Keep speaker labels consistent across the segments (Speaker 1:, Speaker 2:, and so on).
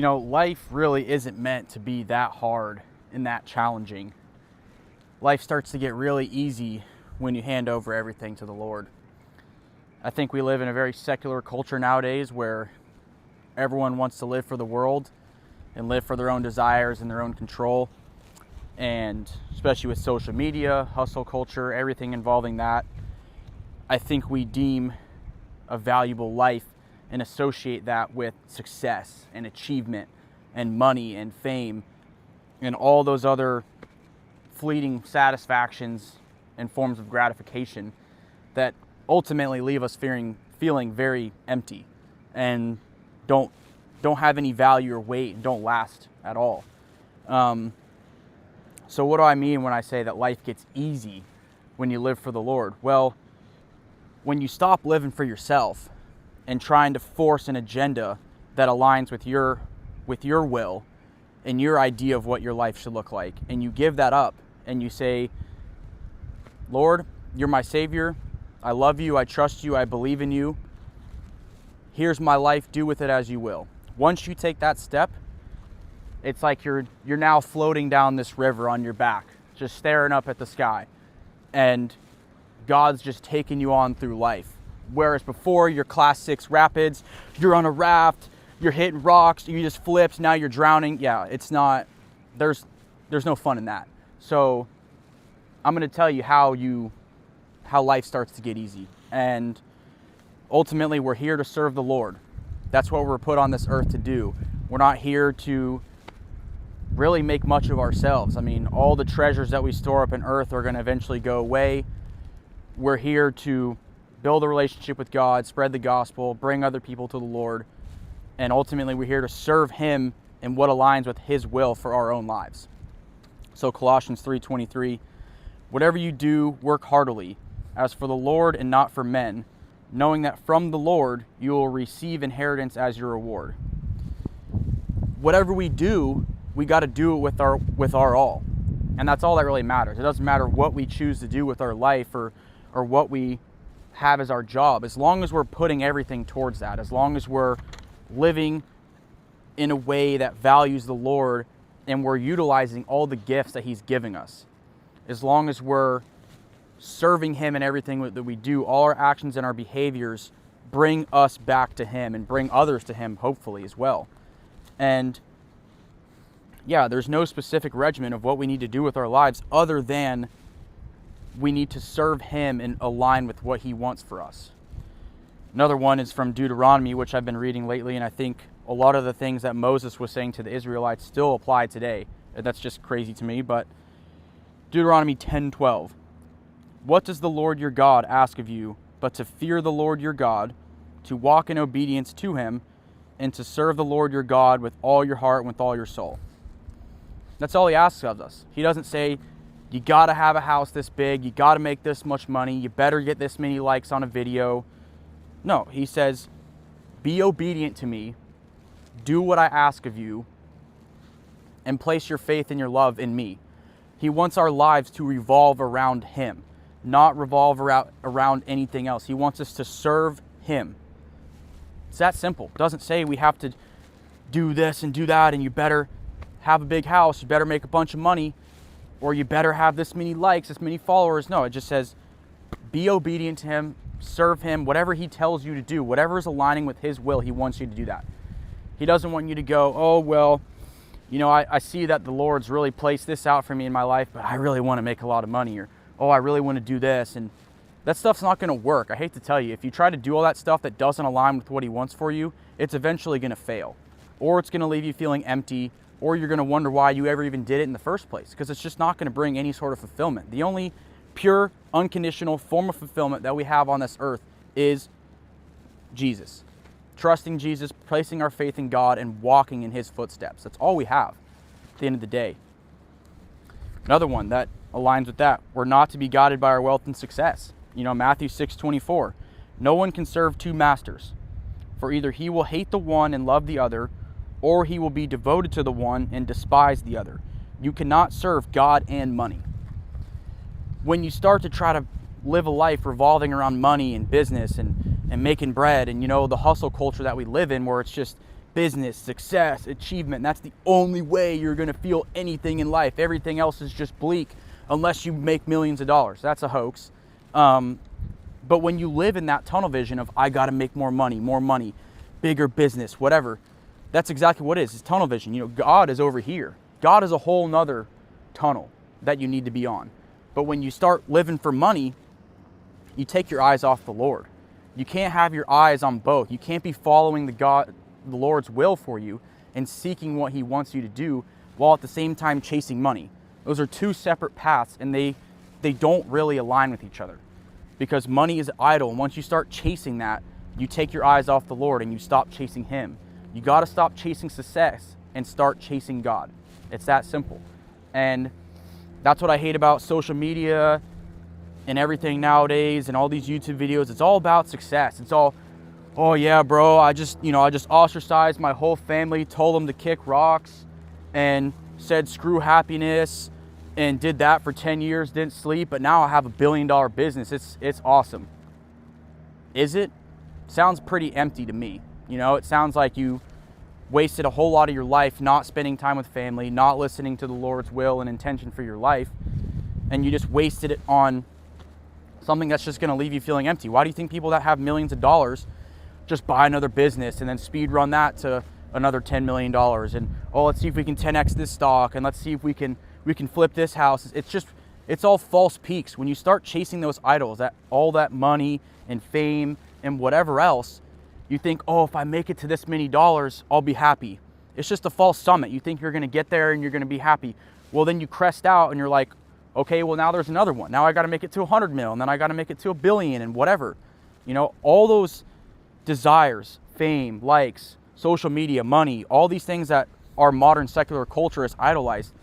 Speaker 1: Life really isn't meant to be that hard and that challenging. Life starts to get really easy when you hand over everything to the Lord. I think we live in a very secular culture nowadays where everyone wants to live for the world and live for their own desires and their own control. And especially with social media, hustle culture, everything involving that, I think we deem a valuable life and associate that with success and achievement and money and fame and all those other fleeting satisfactions and forms of gratification that ultimately leave us feeling very empty and don't have any value or weight and don't last at all. So what do I mean when I say that life gets easy when you live for the Lord? Well, when you stop living for yourself and trying to force an agenda that aligns with your will and your idea of what your life should look like, and you give that up and you say, Lord, you're my Savior, I love you, I trust you, I believe in you, here's my life, do with it as you will. Once you take that step, it's like you're now floating down this river on your back, just staring up at the sky, and God's just taking you on through life. Whereas before, you're class 6 rapids, you're on a raft, you're hitting rocks, you just flipped, now you're drowning. Yeah, it's not, there's no fun in that. So I'm going to tell you how life starts to get easy. And ultimately, we're here to serve the Lord. That's what we're put on this earth to do. We're not here to really make much of ourselves. I mean, all the treasures that we store up in earth are going to eventually go away. We're here to build a relationship with God, spread the gospel, bring other people to the Lord, and ultimately we're here to serve Him in what aligns with His will for our own lives. So Colossians 3:23, whatever you do, work heartily, as for the Lord and not for men, knowing that from the Lord you will receive inheritance as your reward. Whatever we do, we got to do it with our all. And that's all that really matters. It doesn't matter what we choose to do with our life or what we have as our job, as long as we're putting everything towards that, as long as we're living in a way that values the Lord and we're utilizing all the gifts that He's giving us, as long as we're serving Him in everything that we do, all our actions and our behaviors bring us back to Him and bring others to Him, hopefully, as well. And yeah, there's no specific regimen of what we need to do with our lives other than we need to serve Him and align with what He wants for us. Another one is from Deuteronomy, which I've been reading lately, and I think a lot of the things that Moses was saying to the Israelites still apply today. That's just crazy to me, but Deuteronomy 10:12. What does the Lord your God ask of you but to fear the Lord your God, to walk in obedience to Him, and to serve the Lord your God with all your heart and with all your soul? That's all He asks of us. He doesn't say, you got to have a house this big, you got to make this much money, you better get this many likes on a video. No, He says, be obedient to me, do what I ask of you, and place your faith and your love in me. He wants our lives to revolve around Him, not revolve around anything else. He wants us to serve Him. It's that simple. It doesn't say we have to do this and do that, and you better have a big house, you better make a bunch of money, or you better have this many likes, this many followers. No, it just says be obedient to Him, serve Him, whatever He tells you to do, whatever is aligning with His will, He wants you to do that. He doesn't want you to go, oh, well, I see that the Lord's really placed this out for me in my life, but I really want to make a lot of money, or, oh, I really want to do this. And that stuff's not going to work. I hate to tell you, if you try to do all that stuff that doesn't align with what He wants for you, it's eventually going to fail, or it's going to leave you feeling empty, or you're going to wonder why you ever even did it in the first place, because it's just not going to bring any sort of fulfillment. The only pure, unconditional form of fulfillment that we have on this earth is Jesus. Trusting Jesus, placing our faith in God, and walking in His footsteps. That's all we have at the end of the day. Another one that aligns with that, we're not to be guided by our wealth and success. Matthew 6:24, no one can serve two masters, for either he will hate the one and love the other, or he will be devoted to the one and despise the other. You cannot serve God and money. When you start to try to live a life revolving around money and business and making bread and, the hustle culture that we live in, where it's just business, success, achievement. That's the only way you're going to feel anything in life. Everything else is just bleak unless you make millions of dollars. That's a hoax. But when you live in that tunnel vision of, I got to make more money, bigger business, whatever, that's exactly what it is. It's tunnel vision. You know, God is over here. God is a whole nother tunnel that you need to be on. But when you start living for money, you take your eyes off the Lord. You can't have your eyes on both. You can't be following the Lord's will for you and seeking what he wants you to do while at the same time chasing money. Those are two separate paths, and they don't really align with each other, because money is idle. And once you start chasing that, you take your eyes off the Lord and you stop chasing him. You got to stop chasing success and start chasing God. It's that simple. And that's what I hate about social media and everything nowadays and all these YouTube videos. It's all about success. It's all, oh yeah, bro, I just ostracized my whole family, told them to kick rocks, and said screw happiness, and did that for 10 years, didn't sleep, but now I have $1 billion business. It's awesome. Is it? Sounds pretty empty to me. You know, it sounds like you wasted a whole lot of your life not spending time with family, not listening to the Lord's will and intention for your life, and you just wasted it on something that's just going to leave you feeling empty. Why do you think people that have millions of dollars just buy another business and then speed run that to another $10 million? And, oh, let's see if we can 10x this stock, and let's see if we can flip this house. It's all false peaks. When you start chasing those idols, all that money and fame and whatever else, you think, oh, if I make it to this many dollars, I'll be happy. It's just a false summit. You think you're going to get there and you're going to be happy. Well, then you crest out and you're like, okay, well, now there's another one. Now I got to make it to 100 mil, and then I got to make it to 1 billion and whatever. You know, all those desires, fame, likes, social media, money, all these things that our modern secular culture has idolized,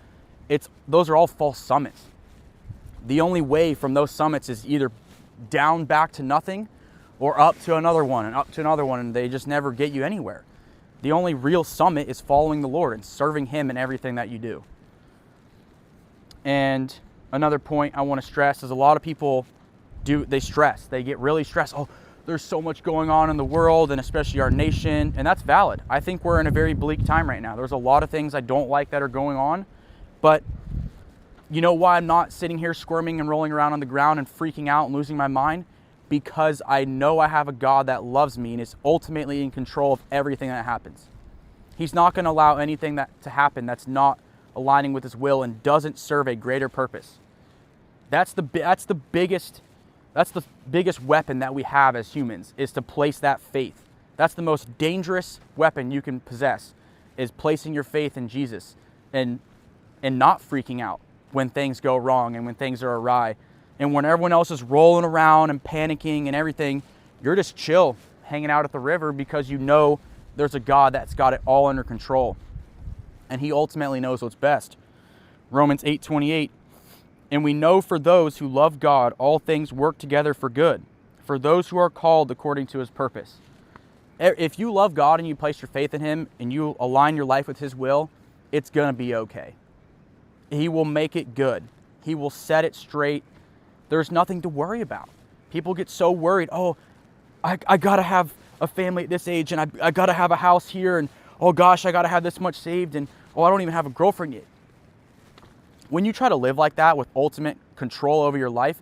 Speaker 1: those are all false summits. The only way from those summits is either down back to nothing or up to another one and up to another one, and they just never get you anywhere. The only real summit is following the Lord and serving him in everything that you do. And another point I want to stress is a lot of people they stress. They get really stressed. Oh, there's so much going on in the world, and especially our nation, and that's valid. I think we're in a very bleak time right now. There's a lot of things I don't like that are going on, but you know why I'm not sitting here squirming and rolling around on the ground and freaking out and losing my mind? Because I know I have a God that loves me and is ultimately in control of everything that happens. He's not going to allow anything to happen that's not aligning with his will and doesn't serve a greater purpose. That's the biggest weapon that we have as humans, is to place that faith. That's the most dangerous weapon you can possess, is placing your faith in Jesus and not freaking out when things go wrong and when things are awry. And when everyone else is rolling around and panicking and everything, you're just chill, hanging out at the river, because you know there's a God that's got it all under control. And he ultimately knows what's best. Romans 8:28, and we know for those who love God, all things work together for good, for those who are called according to his purpose. If you love God and you place your faith in him and you align your life with his will, it's going to be okay. He will make it good. He will set it straight. There's nothing to worry about. People get so worried. Oh, I got to have a family at this age, and I got to have a house here, and oh gosh, I got to have this much saved, and oh, I don't even have a girlfriend yet. When you try to live like that with ultimate control over your life,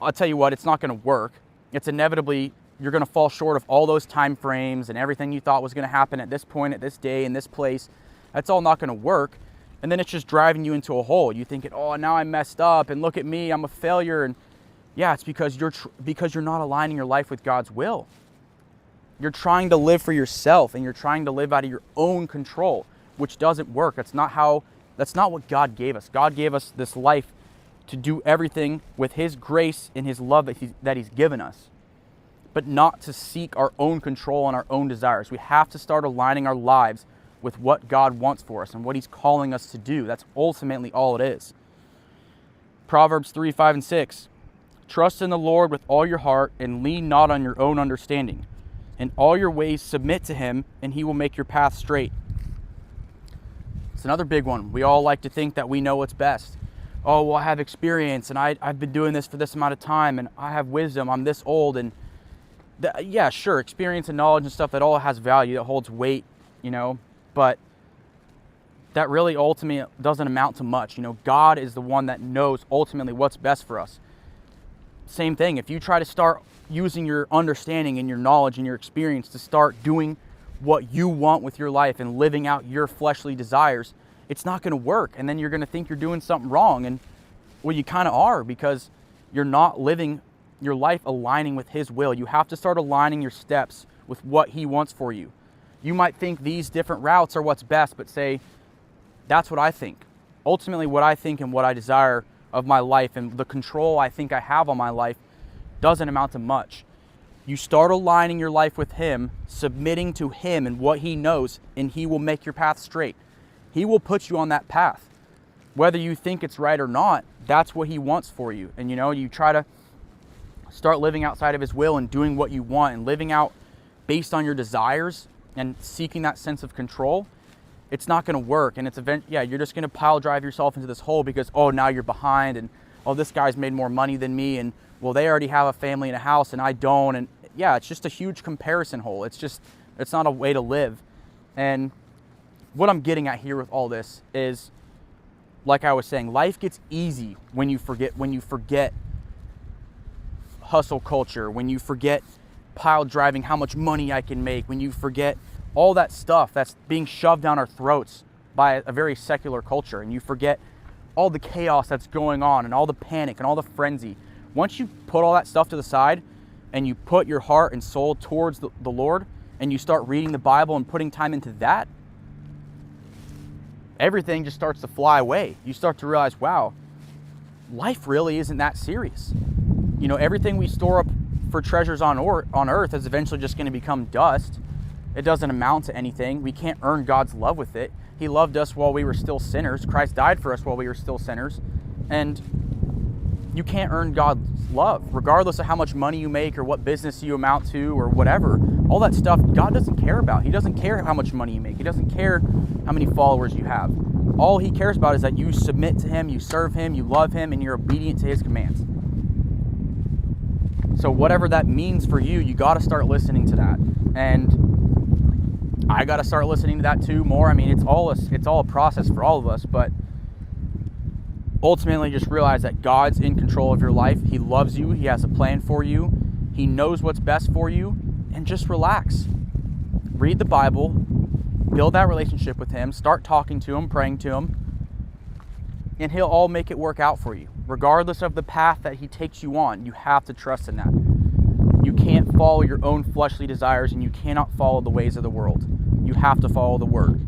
Speaker 1: I'll tell you what, it's not going to work. It's inevitably, you're going to fall short of all those time frames and everything you thought was going to happen at this point, at this day, in this place. That's all not going to work. And then it's just driving you into a hole. You thinking, oh, now I messed up, and look at me, I'm a failure. And yeah, it's because you're not aligning your life with God's will. You're trying to live for yourself, and you're trying to live out of your own control, which doesn't work. That's not what God gave us. God gave us this life to do everything with his grace and his love that he's given us, but not to seek our own control and our own desires. We have to start aligning our lives with what God wants for us and what he's calling us to do. That's ultimately all it is. Proverbs 3:5-6. Trust in the Lord with all your heart and lean not on your own understanding. In all your ways submit to him, and he will make your path straight. It's another big one. We all like to think that we know what's best. Oh, well, I have experience, and I've been doing this for this amount of time, and I have wisdom, I'm this old. And yeah, sure, experience and knowledge and stuff, that all has value, that holds weight, but that really ultimately doesn't amount to much. God is the one that knows ultimately what's best for us. Same thing, if you try to start using your understanding and your knowledge and your experience to start doing what you want with your life and living out your fleshly desires, it's not going to work. And then you're going to think you're doing something wrong. And well, you kind of are, because you're not living your life aligning with His will. You have to start aligning your steps with what He wants for you. You might think these different routes are what's best, but say, that's what I think. Ultimately, what I think and what I desire of my life and the control I think I have on my life doesn't amount to much. You start aligning your life with Him, submitting to Him and what He knows, and He will make your path straight. He will put you on that path. Whether you think it's right or not, that's what He wants for you. And you try to start living outside of His will and doing what you want and living out based on your desires and seeking that sense of control. It's not going to work, and you're just going to pile drive yourself into this hole because, now you're behind, and this guy's made more money than me, and they already have a family and a house and I don't, and it's just a huge comparison hole. It's not a way to live. And what I'm getting at here with all this is, like I was saying, life gets easy when you forget hustle culture, when you forget pile driving, how much money I can make, when you forget all that stuff that's being shoved down our throats by a very secular culture, and you forget all the chaos that's going on and all the panic and all the frenzy. Once you put all that stuff to the side and you put your heart and soul towards the Lord, and you start reading the Bible and putting time into that, everything just starts to fly away. You start to realize, wow, life really isn't that serious. Everything we store up for treasures on earth is eventually just going to become dust. It doesn't amount to anything. We can't earn God's love with it. He loved us while we were still sinners. Christ died for us while we were still sinners. And you can't earn God's love, regardless of how much money you make or what business you amount to or whatever. All that stuff God doesn't care about. He doesn't care how much money you make. He doesn't care how many followers you have. All He cares about is that you submit to Him, you serve Him, you love Him, and you're obedient to His commands. So whatever that means for you, you got to start listening to that. And I got to start listening to that too more. I mean, it's all a process for all of us, but ultimately just realize that God's in control of your life. He loves you. He has a plan for you. He knows what's best for you, and just relax. Read the Bible, build that relationship with Him, start talking to Him, praying to Him, and He'll all make it work out for you. Regardless of the path that He takes you on, you have to trust in that. You can't follow your own fleshly desires, and you cannot follow the ways of the world. You have to follow the Word.